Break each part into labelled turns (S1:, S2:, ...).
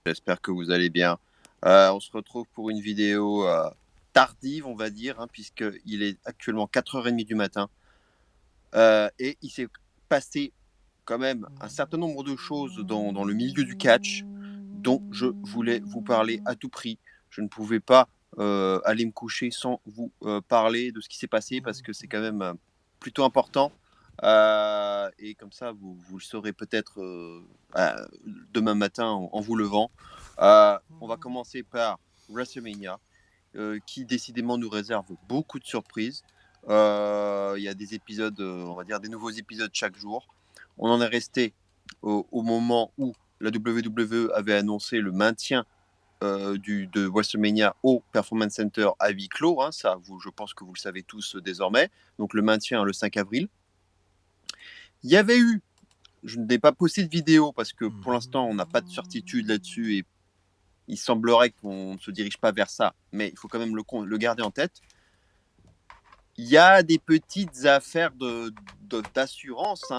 S1: J'espère que vous allez bien. On se retrouve pour une vidéo tardive, on va dire, puisqu'il est actuellement 4h30 du matin. Et il s'est passé quand même un certain nombre de choses dans le milieu du catch dont je voulais vous parler à tout prix. Je ne pouvais pas aller me coucher sans vous parler de ce qui s'est passé parce que c'est quand même plutôt important. Et comme ça, vous le saurez peut-être demain matin en vous levant. On va commencer par WrestleMania, qui décidément nous réserve beaucoup de surprises. Il y a des épisodes, on va dire des nouveaux épisodes chaque jour. On en est resté au moment où la WWE avait annoncé le maintien de WrestleMania au Performance Center à huis clos. Ça, je pense que vous le savez tous désormais. Donc le maintien le 5 avril. Il y avait eu, je n'ai pas posté de vidéo parce que pour l'instant on n'a pas de certitude là-dessus et il semblerait qu'on ne se dirige pas vers ça, mais il faut quand même le garder en tête. Il y a des petites affaires d'assurance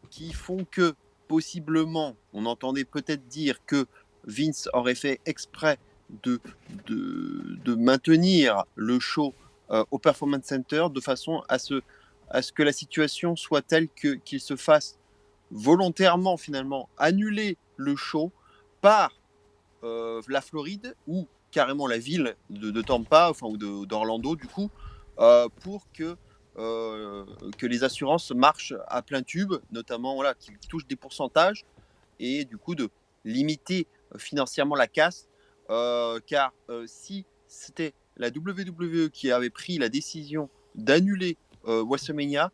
S1: qui font que possiblement, on entendait peut-être dire que Vince aurait fait exprès de maintenir le show au Performance Center de façon à ce que la situation soit telle qu'il se fasse volontairement finalement annuler le show par la Floride ou carrément la ville de Tampa, ou d'Orlando du coup, pour que les assurances marchent à plein tube, notamment qui touchent des pourcentages et du coup de limiter financièrement la casse, car si c'était la WWE qui avait pris la décision d'annuler WrestleMania,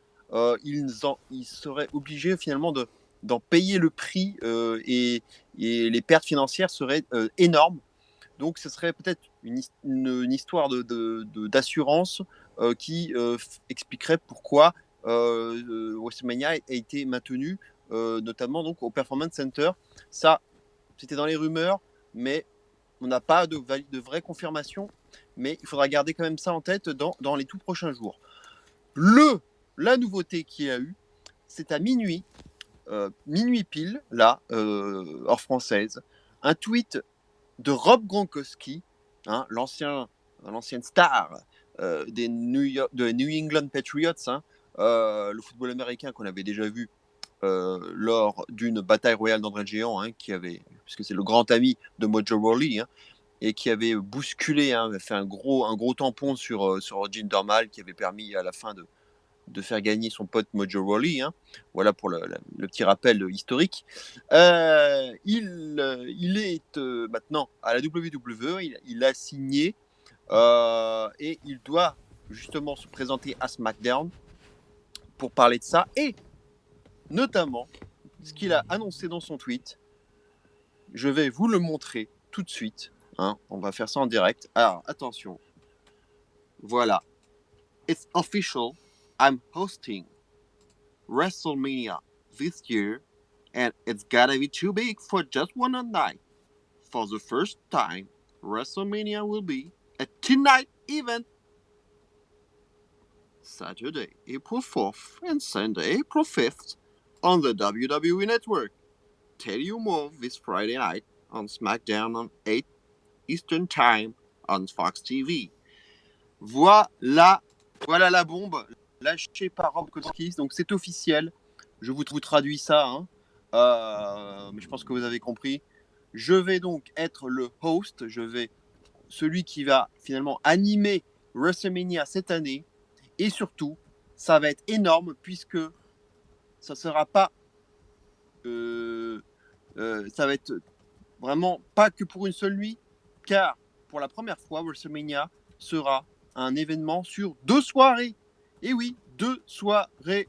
S1: ils seraient obligés finalement d'en payer le prix et les pertes financières seraient énormes. Donc, ce serait peut-être une histoire d'assurance qui expliquerait pourquoi WrestleMania a été maintenu, notamment donc, au Performance Center. Ça, c'était dans les rumeurs, mais on n'a pas de vraie confirmation. Mais il faudra garder quand même ça en tête dans les tout prochains jours. La nouveauté qu'il y a eu, c'est à minuit pile, là, hors française, un tweet de Rob Gronkowski, l'ancienne star de New England Patriots, le football américain qu'on avait déjà vu lors d'une bataille royale d'André le Géant, puisque c'est le grand ami de Mojo Rawley, et qui avait bousculé, avait fait un gros tampon sur Jinder Mahal, qui avait permis à la fin de faire gagner son pote Mojo Rawley. Voilà pour le petit rappel historique. Il est maintenant à la WWE, il a signé et il doit justement se présenter à SmackDown pour parler de ça et notamment ce qu'il a annoncé dans son tweet. Je vais vous le montrer tout de suite. On va faire ça en direct. Alors attention. Voilà. It's official. I'm hosting WrestleMania this year, and it's gotta be too big for just one night. For the first time, WrestleMania will be a two-night event. Saturday, April 4th and Sunday, April 5th on the WWE Network. Tell you more this Friday night on SmackDown on 8 Eastern Time on Fox TV. Voilà la bombe lâchée par Rob Gronkowski. Donc c'est officiel. Je vous traduis ça, mais je pense que vous avez compris. Je vais donc être le host, celui qui va finalement animer WrestleMania cette année. Et surtout, ça va être énorme puisque ça sera pas, ça va être vraiment pas que pour une seule nuit, car pour la première fois, WrestleMania sera un événement sur 2 soirées. Et oui, 2 soirées.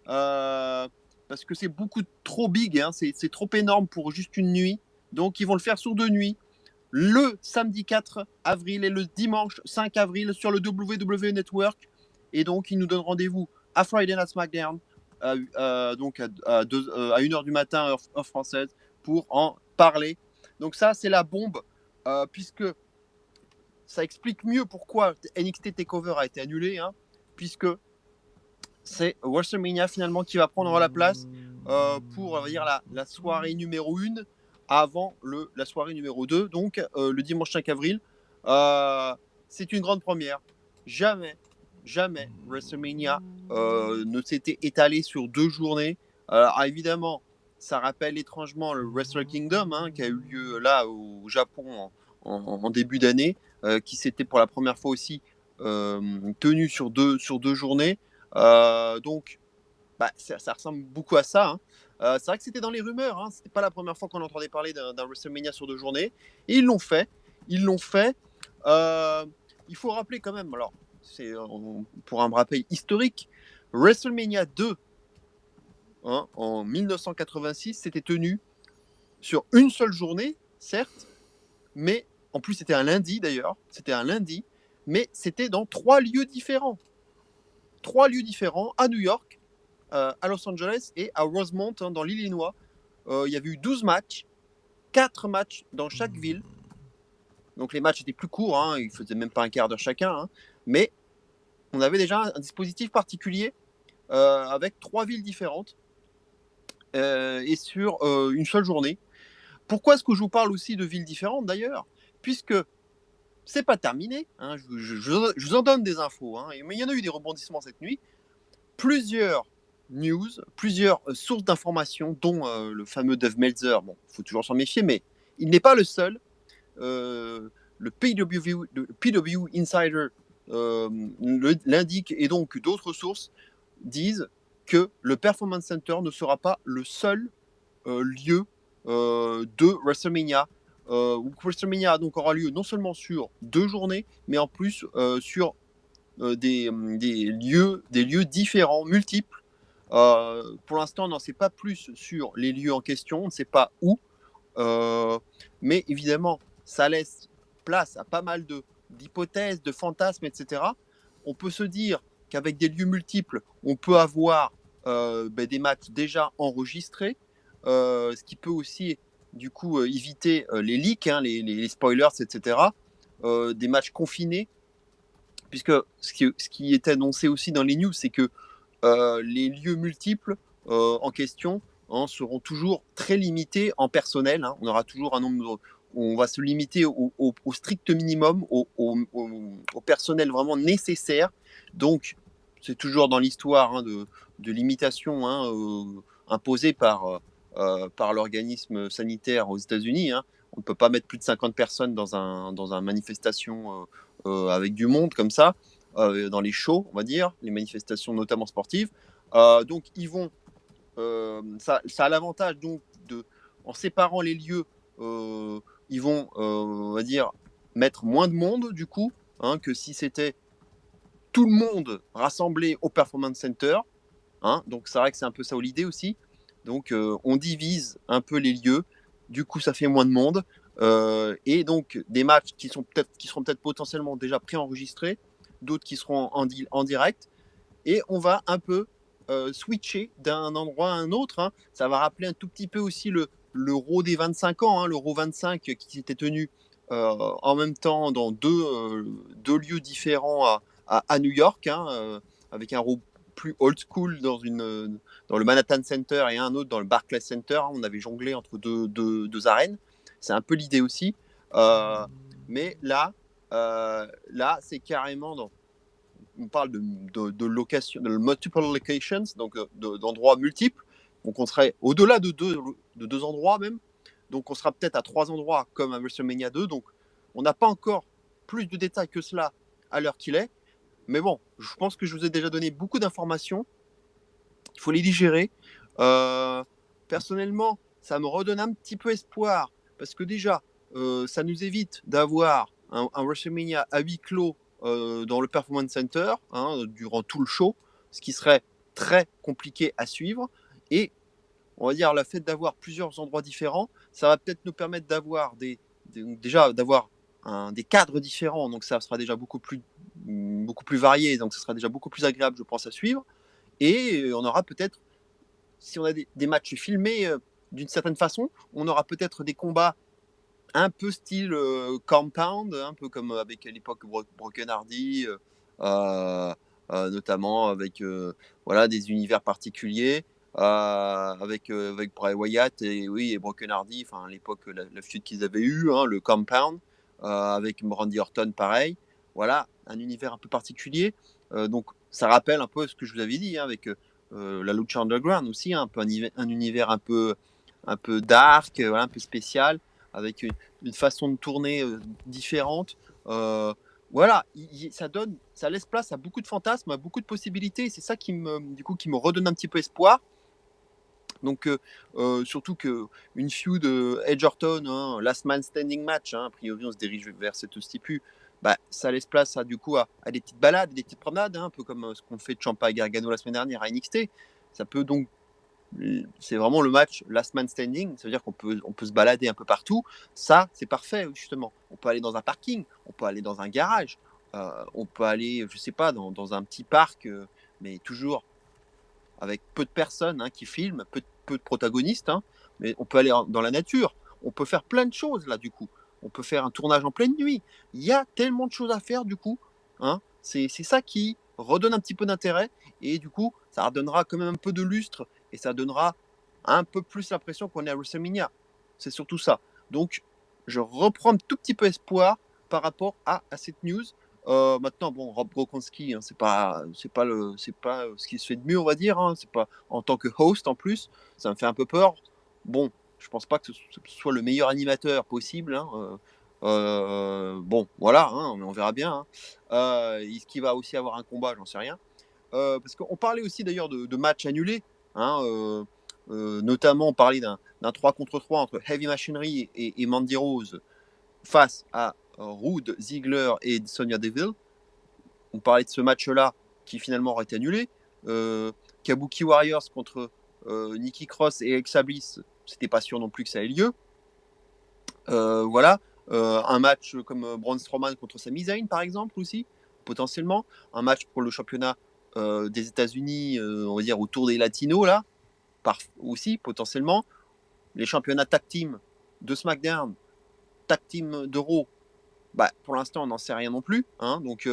S1: Parce que c'est beaucoup trop big, c'est trop énorme pour juste une nuit. Donc ils vont le faire sur 2 nuits. Le samedi 4 avril et le dimanche 5 avril sur le WWE Network. Et donc ils nous donnent rendez-vous à Friday Night SmackDown, donc à 1h du matin, heure française, pour en parler. Donc ça, c'est la bombe, puisque ça explique mieux pourquoi NXT TakeOver a été annulé, puisque c'est WrestleMania finalement qui va prendre la place pour, on va dire, la soirée numéro 1 avant la soirée numéro 2, donc le dimanche 5 avril. Euh, c'est une grande première. Jamais, jamais WrestleMania ne s'était étalé sur 2 journées. Alors évidemment, ça rappelle étrangement le Wrestle Kingdom qui a eu lieu là au Japon en début d'année, qui s'était pour la première fois aussi tenu sur deux journées. Donc, ça ressemble beaucoup à ça. C'est vrai que c'était dans les rumeurs. C'était pas la première fois qu'on entendait parler d'un WrestleMania sur 2 journées. Et ils l'ont fait. Ils l'ont fait. Euh, il faut rappeler quand même, alors, pour un rappel historique, WrestleMania 2 en 1986 s'était tenu sur une seule journée, certes, mais en plus c'était un lundi d'ailleurs. C'était un lundi, mais c'était dans 3 lieux différents. 3 lieux différents à New York, à Los Angeles et à Rosemont, dans l'Illinois. Il y avait eu 12 matchs, 4 matchs dans chaque ville. Donc les matchs étaient plus courts, ils faisaient même pas un quart d'heure chacun. Mais on avait déjà un dispositif particulier avec 3 villes différentes et sur une seule journée. Pourquoi est-ce que je vous parle aussi de villes différentes d'ailleurs? Puisque c'est pas terminé. Je vous en donne des infos. Mais il y en a eu des rebondissements cette nuit. Plusieurs news, plusieurs sources d'informations, dont le fameux Dave Meltzer. Bon, il faut toujours s'en méfier, mais il n'est pas le seul. Le PW Insider l'indique, et donc d'autres sources disent que le Performance Center ne sera pas le seul lieu de WrestleMania. WrestleMania donc aura lieu non seulement sur 2 journées, mais en plus sur des lieux différents, multiples. Pour l'instant, on n'en sait pas plus sur les lieux en question, on ne sait pas où, mais évidemment, ça laisse place à pas mal d'hypothèses, de fantasmes, etc. On peut se dire qu'avec des lieux multiples, on peut avoir des matchs déjà enregistrés, ce qui peut aussi du coup éviter les leaks, les spoilers, etc. Des matchs confinés, puisque ce qui est annoncé aussi dans les news, c'est que les lieux multiples en question seront toujours très limités en personnel. On aura toujours un nombre, on va se limiter au strict minimum, au personnel vraiment nécessaire. Donc, c'est toujours dans l'histoire de limitation imposée par l'organisme sanitaire aux États-Unis. On ne peut pas mettre plus de 50 personnes dans une manifestation avec du monde comme ça, dans les shows, on va dire, les manifestations notamment sportives. Donc, ils vont, ça a l'avantage donc en séparant les lieux, ils vont, on va dire, mettre moins de monde du coup, que si c'était tout le monde rassemblé au Performance Center. Donc, c'est vrai que c'est un peu ça l'idée aussi. Donc, on divise un peu les lieux. Du coup, ça fait moins de monde. Et donc, des matchs qui seront peut-être potentiellement déjà préenregistrés, d'autres qui seront en direct. Et on va un peu switcher d'un endroit à un autre. Ça va rappeler un tout petit peu aussi le Raw des 25 ans, le Raw 25 qui s'était tenu en même temps dans deux lieux différents à New York, avec un Raw plus old school dans le Manhattan Center et un autre dans le Barclays Center. On avait jonglé entre deux arènes. C'est un peu l'idée aussi. Mais là, c'est carrément on parle de location, de multiple locations, donc d'endroits multiples. Donc on serait au-delà de deux endroits même. Donc on sera peut-être à 3 endroits comme à WrestleMania 2. Donc on n'a pas encore plus de détails que cela à l'heure qu'il est. Mais bon, je pense que je vous ai déjà donné beaucoup d'informations. Il faut les digérer. Personnellement, ça me redonne un petit peu espoir parce que déjà, ça nous évite d'avoir un WrestleMania à huis clos dans le Performance Center durant tout le show, ce qui serait très compliqué à suivre. Et on va dire, le fait d'avoir plusieurs endroits différents, ça va peut-être nous permettre d'avoir déjà d'avoir des cadres différents. Donc ça sera déjà beaucoup plus varié. Donc ce sera déjà beaucoup plus agréable, je pense, à suivre. Et on aura peut-être, si on a des matchs filmés d'une certaine façon, on aura peut-être des combats un peu style Compound, un peu comme avec à l'époque Broken Hardy, notamment avec voilà, des univers particuliers. avec Bray Wyatt et Broken Hardy, enfin à l'époque la feud qu'ils avaient eu, hein, le Compound, avec Randy Orton pareil. Voilà, un univers un peu particulier. Donc ça rappelle un peu ce que je vous avais dit, hein, avec la Lucha Underground aussi, hein, un univers un peu dark, voilà, un peu spécial, avec une façon de tourner différente. Voilà, ça laisse place à beaucoup de fantasmes, à beaucoup de possibilités. C'est ça qui me redonne un petit peu espoir. Donc, surtout qu'une feud Edge Orton, hein, last man standing match, hein, a priori on se dirige vers cette stipu, bah, ça laisse place à des petites balades, des petites promenades, hein, un peu comme ce qu'on fait de Ciampa et Gargano la semaine dernière à NXT. Ça peut donc, c'est vraiment le match last man standing, ça veut dire on peut se balader un peu partout. Ça, c'est parfait, justement. On peut aller dans un parking, on peut aller dans un garage, on peut aller, je sais pas, dans un petit parc, mais toujours avec peu de personnes, hein, qui filment, peu de protagonistes, hein, mais on peut aller dans la nature, on peut faire plein de choses là du coup. On peut faire un tournage en pleine nuit. Il y a tellement de choses à faire du coup, hein. C'est ça qui redonne un petit peu d'intérêt et du coup, ça redonnera quand même un peu de lustre et ça donnera un peu plus l'impression qu'on est à WrestleMania. C'est surtout ça. Donc, je reprends un tout petit peu espoir par rapport à cette news. Maintenant, bon, Rob Gronkowski, hein, c'est pas ce qui se fait de mieux, on va dire, hein. C'est pas en tant que host en plus, ça me fait un peu peur. Bon, je pense pas que ce soit le meilleur animateur possible, hein. Bon, voilà, hein, on verra bien, hein. Est-ce qu'il va aussi avoir un combat? J'en sais rien. Parce qu'on parlait aussi d'ailleurs de matchs annulés, hein, notamment on parlait d'un 3 contre 3 entre Heavy Machinery et Mandy Rose face à Rude, Ziggler et Sonya Deville. On parlait de ce match-là qui finalement aurait été annulé. Kabuki Warriors contre Nikki Cross et Alexa Bliss, c'était pas sûr non plus que ça ait lieu. Voilà. Un match comme Braun Strowman contre Sami Zayn, par exemple, aussi, potentiellement. Un match pour le championnat des États-Unis, on va dire autour des Latinos, là, aussi, potentiellement. Les championnats tag team de SmackDown, tag team de Raw, bah, pour l'instant, on n'en sait rien non plus, hein. Donc,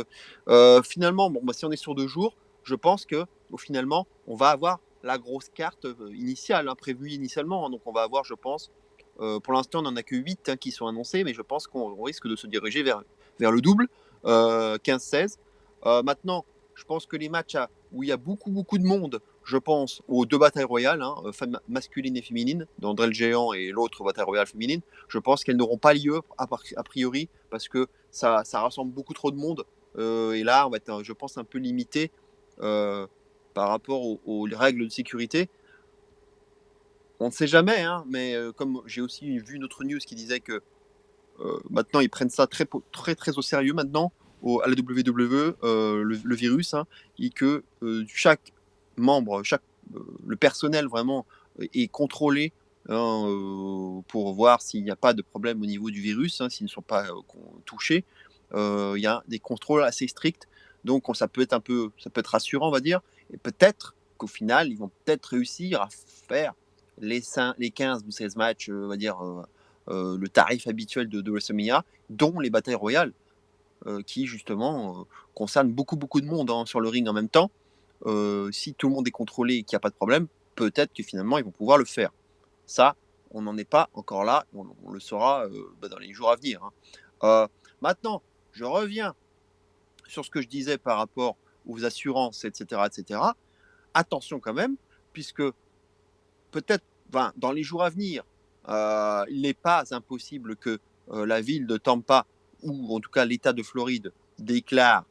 S1: finalement, bon, bah, si on est sur 2 jours, je pense que finalement, on va avoir la grosse carte initiale, hein, prévue initialement, hein. Donc, on va avoir, je pense, pour l'instant, on n'en a que 8, hein, qui sont annoncés, mais je pense qu'on risque de se diriger vers le double, 15-16. Maintenant, je pense que les matchs où il y a beaucoup, beaucoup de monde, je pense aux 2 batailles royales, hein, masculine et féminine, d'André le Géant et l'autre bataille royale féminine, je pense qu'elles n'auront pas lieu a priori parce que ça rassemble beaucoup trop de monde. Et là, on va être, je pense, un peu limité par rapport aux règles de sécurité. On ne sait jamais, hein, mais comme j'ai aussi vu une autre news qui disait que maintenant ils prennent ça très, très, très au sérieux maintenant à la WWE, le virus, hein, et que chaque membre, le personnel vraiment est contrôlé, hein, pour voir s'il n'y a pas de problème au niveau du virus, hein, s'ils ne sont pas touchés. Il y a des contrôles assez stricts, donc ça peut être rassurant, on va dire, et peut-être qu'au final, ils vont peut-être réussir à faire les 15 ou 16 matchs, on va dire, le tarif habituel de WrestleMania, dont les batailles royales, qui justement concernent beaucoup, beaucoup de monde, hein, sur le ring en même temps. Si tout le monde est contrôlé et qu'il n'y a pas de problème, peut-être que finalement ils vont pouvoir le faire. Ça, on n'en est pas encore là, on le saura dans les jours à venir, hein. Maintenant, je reviens sur ce que je disais par rapport aux assurances, etc., etc. Attention quand même, puisque peut-être, enfin, dans les jours à venir, il n'est pas impossible que la ville de Tampa, ou en tout cas l'État de Floride, déclare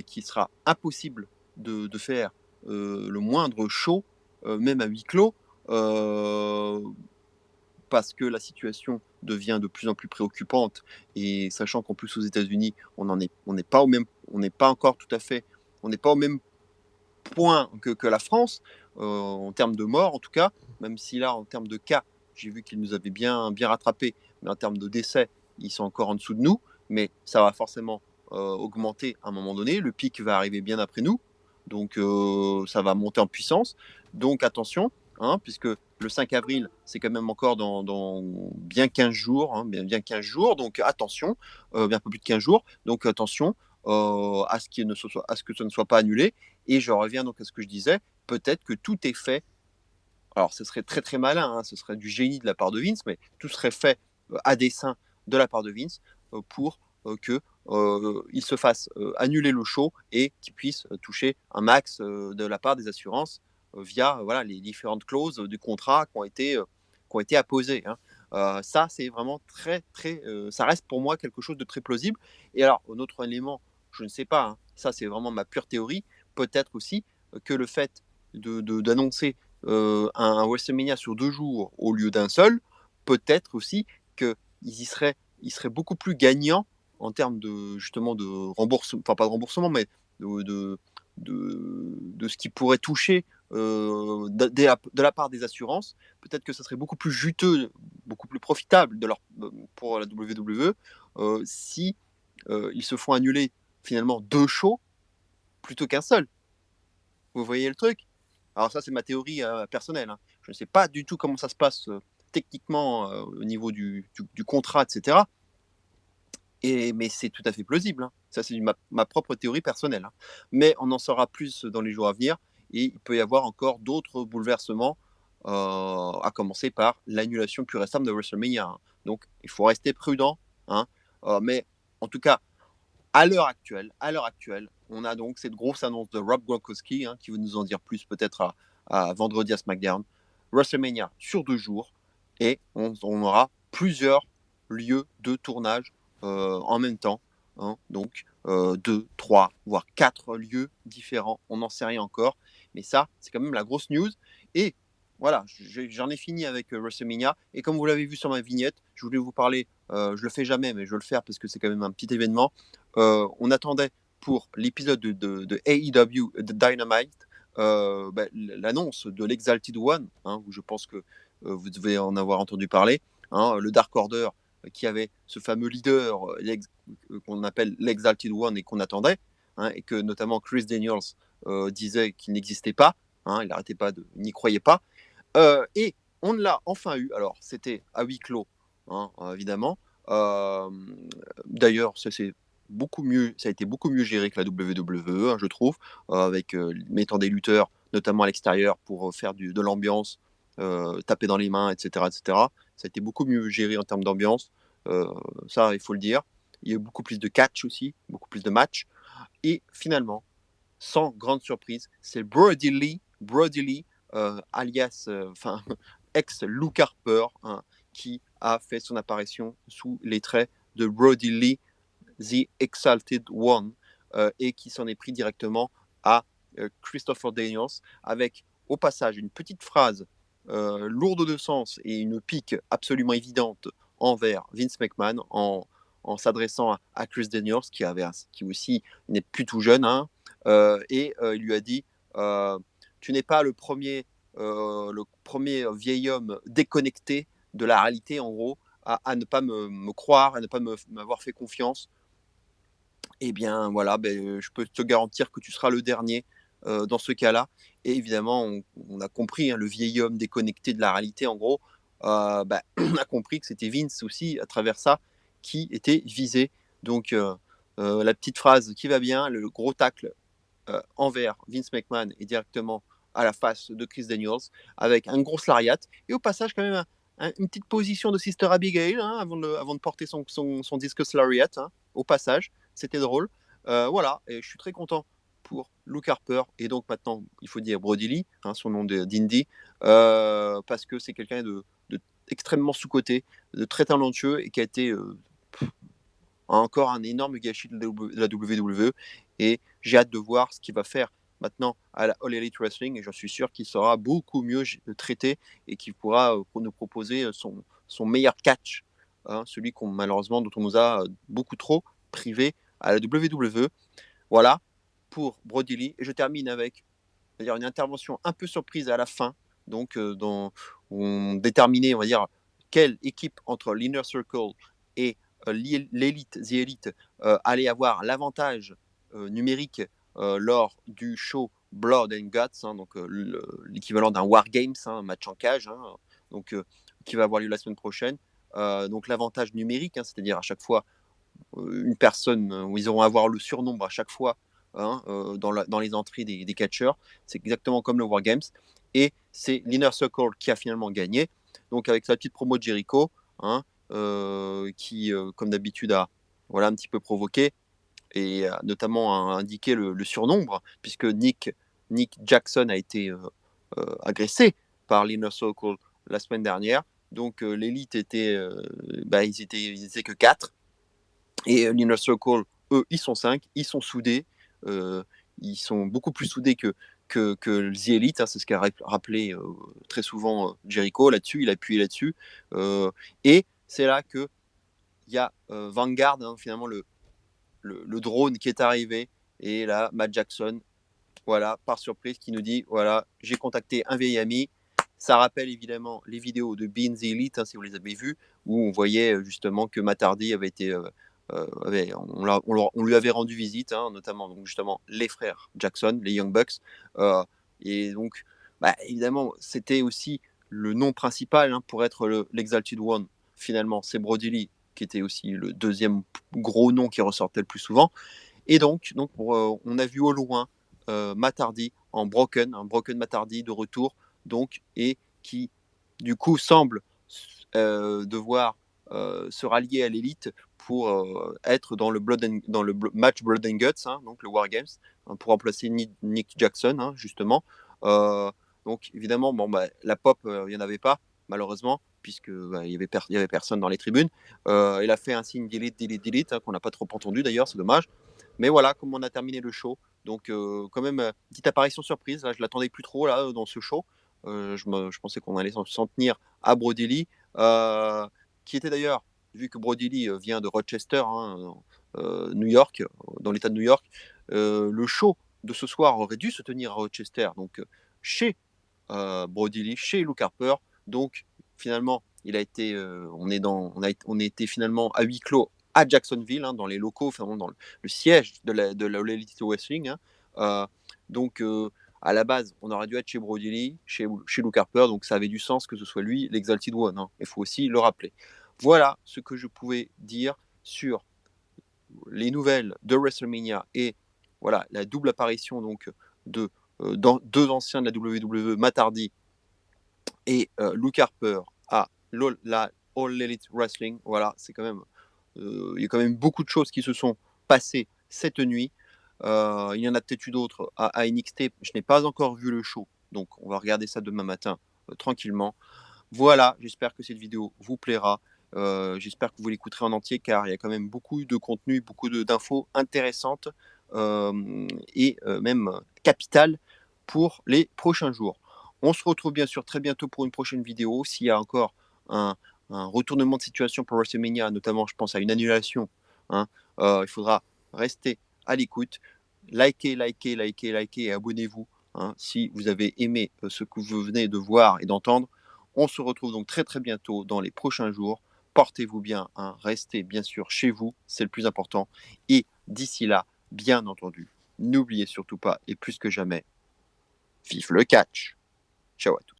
S1: qu'il sera impossible de faire le moindre show, même à huis clos, euh, parce que la situation devient de plus en plus préoccupante, et sachant qu'en plus aux États-Unis, on n'est pas on n'est pas encore tout à fait, on n'est pas au même point que la France, en termes de morts en tout cas, même si là, en termes de cas, j'ai vu qu'ils nous avaient bien rattrapés, mais en termes de décès, ils sont encore en dessous de nous, mais ça va forcément augmenter à un moment donné, le pic va arriver bien après nous, donc ça va monter en puissance, donc attention, hein, puisque le 5 avril, c'est quand même encore dans bien 15 jours, hein, bien 15 jours, donc attention, bien un peu plus de 15 jours, donc attention à ce que ce ne soit pas annulé. Et je reviens donc à ce que je disais, peut-être que tout est fait alors ce serait très très malin, hein, ce serait du génie de la part de Vince, mais tout serait fait à dessein de la part de Vince pour que il se fasse annuler le show et qu'il puisse toucher un max de la part des assurances via voilà, les différentes clauses du contrat qui ont été apposées. Hein. Ça, c'est vraiment très, très. Ça reste pour moi quelque chose de très plausible. Et alors, un autre élément, je ne sais pas, hein, ça c'est vraiment ma pure théorie, peut-être aussi que le fait d'annoncer un WrestleMania sur 2 jours au lieu d'un seul, peut-être aussi ils seraient beaucoup plus gagnants en termes de justement de remboursement, enfin pas de remboursement, mais de ce qui pourrait toucher de la part des assurances. Peut-être que ça serait beaucoup plus juteux, beaucoup plus profitable pour la WWE si ils se font annuler finalement 2 shows plutôt qu'un seul. Vous voyez le truc? Alors ça, c'est ma théorie personnelle. Hein. Je ne sais pas du tout comment ça se passe techniquement au niveau du contrat, etc. Mais c'est tout à fait plausible. Hein. Ça, c'est ma propre théorie personnelle. Hein. Mais on en saura plus dans les jours à venir. Et il peut y avoir encore d'autres bouleversements, à commencer par l'annulation pure et simple de WrestleMania. Hein. Donc, il faut rester prudent. Hein. Mais en tout cas, à l'heure actuelle, on a donc cette grosse annonce de Rob Gronkowski, hein, qui va nous en dire plus peut-être à vendredi à SmackDown. WrestleMania sur 2 jours et on aura plusieurs lieux de tournage en même temps. Hein, donc 2, 3, voire 4 lieux différents. On n'en sait rien encore. Mais ça, c'est quand même la grosse news. Et voilà, j'en ai fini avec WrestleMania. Et comme vous l'avez vu sur ma vignette, je voulais vous parler, je le fais jamais, mais je vais le faire parce que c'est quand même un petit événement. On attendait pour l'épisode de AEW de Dynamite l'annonce de l'Exalted One, hein, où je pense que vous devez en avoir entendu parler, hein, le Dark Order qui avait ce fameux leader qu'on appelle l'Exalted One et qu'on attendait, hein, et que notamment Chris Daniels disait qu'il n'existait pas, hein, il n'arrêtait pas n'y croyait pas, et on l'a enfin eu. Alors c'était à huis clos, hein, évidemment. Euh, D'ailleurs, ça a été beaucoup mieux géré que la WWE, hein, je trouve, avec mettant des lutteurs, notamment à l'extérieur, pour faire de l'ambiance, taper dans les mains, etc., etc. Ça a été beaucoup mieux géré en termes d'ambiance, ça, il faut le dire. Il y a eu beaucoup plus de catch aussi, beaucoup plus de matchs. Et finalement, sans grande surprise, c'est Brody Lee alias, ex-Luke Harper, hein, qui a fait son apparition sous les traits de Brody Lee, The Exalted One, et qui s'en est pris directement à Christopher Daniels, avec au passage une petite phrase lourde de sens et une pique absolument évidente envers Vince McMahon en s'adressant à Chris Daniels, qui aussi n'est plus tout jeune, hein, et il lui a dit tu n'es pas le premier vieil homme déconnecté de la réalité, en gros, à ne pas me croire, à ne pas m'avoir fait confiance. Eh bien, voilà, je peux te garantir que tu seras le dernier dans ce cas-là. Et évidemment, on a compris, hein, le vieil homme déconnecté de la réalité, en gros, on a compris que c'était Vince aussi, à travers ça, qui était visé. Donc, la petite phrase qui va bien, le gros tacle envers Vince McMahon et directement à la face de Chris Daniels avec un gros lariat et au passage quand même une petite position de Sister Abigail, hein, avant de porter son discus lariat, hein, au passage, c'était drôle. Voilà, et je suis très content pour Luke Harper et donc maintenant il faut dire Brody Lee, hein, son nom d'indie, parce que c'est quelqu'un de extrêmement sous-coté, de très talentueux et qui a été encore un énorme gâchis de la WWE. Et j'ai hâte de voir ce qu'il va faire maintenant à la All Elite Wrestling. Et j'en suis sûr qu'il sera beaucoup mieux traité et qu'il pourra nous proposer son meilleur catch, hein, celui malheureusement dont on nous a beaucoup trop privé à la WWE. Voilà pour Brody Lee. Et je termine avec c'est-à-dire une intervention un peu surprise à la fin, donc où on déterminait, on va dire, quelle équipe entre l'Inner Circle et l'élite, The Elite, allait avoir l'avantage numérique lors du show Blood and Guts, hein, donc l'équivalent d'un War Games, hein, un match en cage, hein, donc, qui va avoir lieu la semaine prochaine. Donc l'avantage numérique, hein, c'est-à-dire à chaque fois une personne où ils auront à avoir le surnombre à chaque fois, hein, dans les entrées des catcheurs. C'est exactement comme le Wargames. et c'est l'Inner Circle qui a finalement gagné. Donc avec sa petite promo de Jericho, hein, qui, comme d'habitude, a voilà, un petit peu provoqué et notamment a indiqué le surnombre, puisque Nick Jackson a été agressé par l'Inner Circle la semaine dernière. Donc l'élite était, ils étaient que 4. Et l'Inner Circle, eux, ils sont 5, ils sont soudés. Ils sont beaucoup plus soudés que The Elite, hein, c'est ce qu'a rappelé très souvent Jericho là-dessus, il a appuyé là-dessus. Et c'est là qu'il y a Vanguard, hein, finalement, le drone qui est arrivé. Et là, Matt Jackson, voilà, par surprise, qui nous dit, voilà, j'ai contacté un vieil ami. Ça rappelle évidemment les vidéos de Being the Elite, hein, si vous les avez vues, où on voyait justement que Matt Hardy avait été, on lui avait rendu visite, hein, notamment donc justement les frères Jackson, les Young Bucks, et donc évidemment c'était aussi le nom principal, hein, pour être l'Exalted One. Finalement, c'est Brody Lee qui était aussi le deuxième gros nom qui ressortait le plus souvent. Et donc on a vu au loin Matt Hardy en Broken, un Broken Matt Hardy de retour, donc, et qui du coup semble devoir se rallier à l'élite pour être dans le match Blood and Guts, hein, donc le War Games, hein, pour remplacer Nick Jackson, hein, justement. Donc évidemment, la pop, il n'y en avait pas, malheureusement, puisque il y avait personne dans les tribunes. Il a fait un signe delete, hein, qu'on n'a pas trop entendu d'ailleurs, c'est dommage. Mais voilà, comme on a terminé le show, donc quand même, petite apparition surprise, là, je l'attendais plus trop là, dans ce show. Je pensais qu'on allait s'en tenir à Brody Lee, qui était d'ailleurs, vu que Brody Lee vient de Rochester, hein, New York, dans l'État de New York, le show de ce soir aurait dû se tenir à Rochester, donc chez Brody Lee, chez Luke Harper. Donc finalement, il a été, on a été finalement à huis clos à Jacksonville, hein, dans les locaux, finalement dans le siège de la All Elite Wrestling, hein. Donc à la base, on aurait dû être chez Brody Lee, chez Luke Harper, donc ça avait du sens que ce soit lui l'Exalted One, hein. Il faut aussi le rappeler. Voilà ce que je pouvais dire sur les nouvelles de WrestleMania et voilà la double apparition donc de deux anciens de la WWE, Matt Hardy et Luke Harper à la All Elite Wrestling. Voilà, c'est quand même, il y a quand même beaucoup de choses qui se sont passées cette nuit. Il y en a peut-être eu d'autres à NXT. Je n'ai pas encore vu le show, donc on va regarder ça demain matin tranquillement. Voilà, j'espère que cette vidéo vous plaira. J'espère que vous l'écouterez en entier, car il y a quand même beaucoup de contenu, beaucoup d'infos intéressantes et même capitales pour les prochains jours. On se retrouve bien sûr très bientôt pour une prochaine vidéo. S'il y a encore un, un retournement de situation pour WrestleMania, notamment je pense à une annulation, hein, il faudra rester à l'écoute. Likez et abonnez-vous, hein, si vous avez aimé ce que vous venez de voir et d'entendre. On se retrouve donc très très bientôt dans les prochains jours. Portez-vous bien, hein, restez bien sûr chez vous, c'est le plus important. Et d'ici là, bien entendu, n'oubliez surtout pas, et plus que jamais, vive le catch. Ciao à tous.